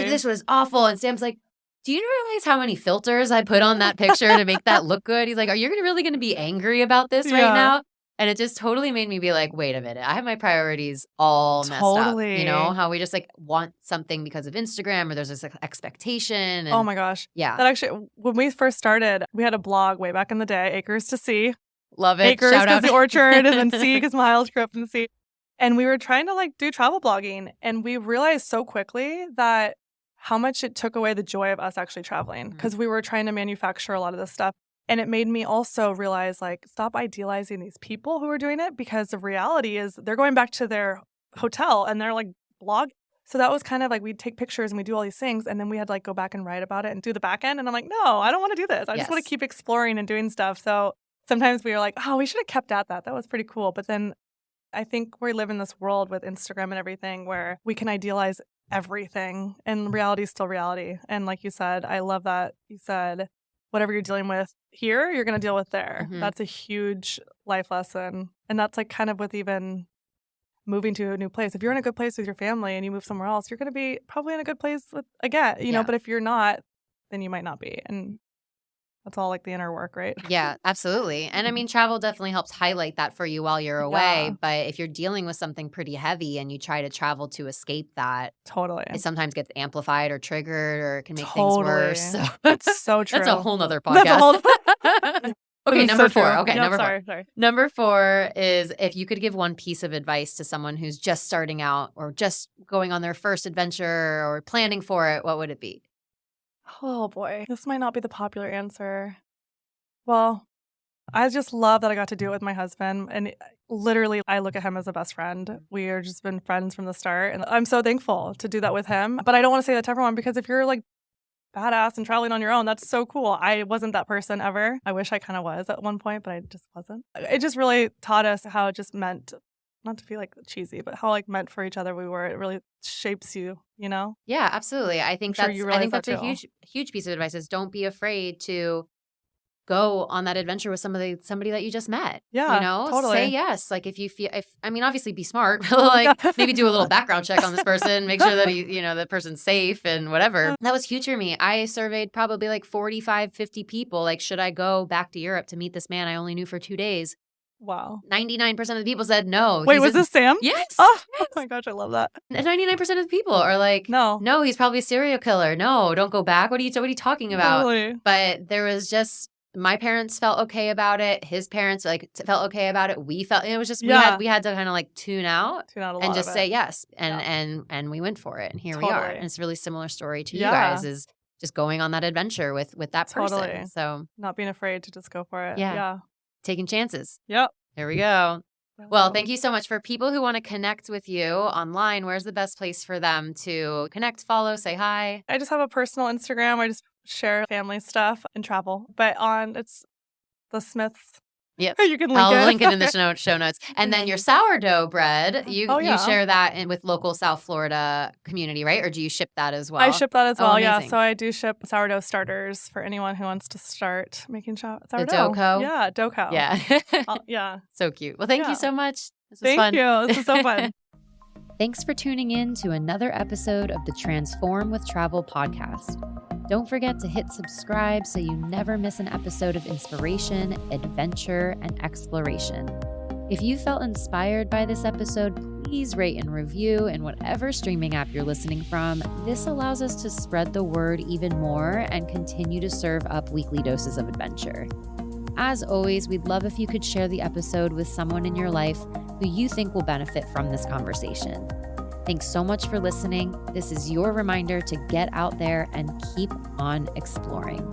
This was awful." And Sam's like, "Do you realize how many filters I put on that picture to make that look good?" He's like, "Are you really going to be angry about this right Yeah. now?" And it just totally made me be like, wait a minute. I have my priorities all messed up. Totally. How we just like want something because of Instagram or there's this expectation. And Oh my gosh. yeah. That actually, when we first started, we had a blog way back in the day, Acres to Sea. Love it. Acres Shout because out. the orchard, and then sea because Miles grew up in the sea. And we were trying to like do travel blogging, and we realized so quickly that how much it took away the joy of us actually traveling because we were trying to manufacture a lot of this stuff. And it made me also realize like stop idealizing these people who are doing it because the reality is they're going back to their hotel and they're like blog. So that was kind of like we'd take pictures and we do all these things and then we had like go back and write about it and do the back end. And I'm like, no, I don't want to do this. I just want Yes. to keep exploring and doing stuff. So sometimes we were like, oh, we should have kept at that. That was pretty cool. But then I think we live in this world with Instagram and everything where we can idealize everything, and reality is still reality. And like you said, I love that you said, whatever you're dealing with here, you're going to deal with there. Mhm. That's a huge life lesson. And that's like kind of with even moving to a new place. If you're in a good place with your family and you move somewhere else, you're going to be probably in a good place with, again, you know, but if you're not, then you might not be. And that's all like the inner work, right? Yeah, absolutely. And I mean, travel definitely helps highlight that for you while you're away. Yeah. But if you're dealing with something pretty heavy and you try to travel to escape that, Totally. it sometimes gets amplified or triggered or it can make Totally. things worse. So It's so true. that's a whole nother That's a podcast. whole Okay, It's number so 4. true. Okay, Yep, number 4. Sorry. Number 4 is if you could give one piece of advice to someone who's just starting out or just going on their first adventure or planning for it, what would it be? Oh boy, this might not be the popular answer. Well, I just love that I got to do it with my husband. And literally, I look at him as a best friend. We are just been friends from the start. And I'm so thankful to do that with him. But I don't want to say that to everyone, because if you're like badass and traveling on your own, that's so cool. I wasn't that person ever. I wish I kind of was at one point, but I just wasn't. It just really taught us how it just meant, not to feel like cheesy, but how like meant for each other we were. It really shapes you, you know? Yeah, absolutely. I think I'm sure that's you I realize think that's that a too. huge piece of advice is don't be afraid to go on that adventure with somebody that you just met. Yeah, You know, totally. say yes. Like if you feel, I mean, obviously be smart. Like maybe do a little background check on this person, make sure that that person's safe and whatever. That was huge for me. I surveyed probably like 45, 50 people. Like, should I go back to Europe to meet this man I only knew for 2 days? Wow. 99% of the people said no. Wait, was this Sam? Yes. Oh, Yes. my gosh, I love that. And 99% of the people are like, No. he's probably a serial killer. No, don't go back. What are you talking about? Totally. But there was just, my parents felt okay about it. His parents felt okay about it. We felt, it was just, we had to kind of like tune out a lot and just of say it. yes. And we went for it. And here we are. Totally. And it's a really similar story to you Yeah. guys, is just going on that adventure with that Totally. person. So Not being afraid to just go for it. Yeah. Yeah. taking chances. Yep. There we go. Well, thank you so much. For people who want to connect with you online, where's the best place for them to connect, follow, say hi? I just have a personal Instagram. I just share family stuff and travel. But it's the Smiths. Yep. You can link it. I'll link it in the show notes. And then your sourdough bread, you share that with local South Florida community, right? Or do you ship that as well? I ship that as well, yeah. Amazing. So I do ship sourdough starters for anyone who wants to start making sourdough. The dough co? Yeah, dough co. Yeah. Yeah. So cute. Well, thank you so much. This was Thank fun. you. This is so fun. Thanks for tuning in to another episode of the Transform with Travel podcast. Don't forget to hit subscribe so you never miss an episode of inspiration, adventure, and exploration. If you felt inspired by this episode, please rate and review in whatever streaming app you're listening from. This allows us to spread the word even more and continue to serve up weekly doses of adventure. As always, we'd love if you could share the episode with someone in your life who you think will benefit from this conversation. Thanks so much for listening. This is your reminder to get out there and keep on exploring.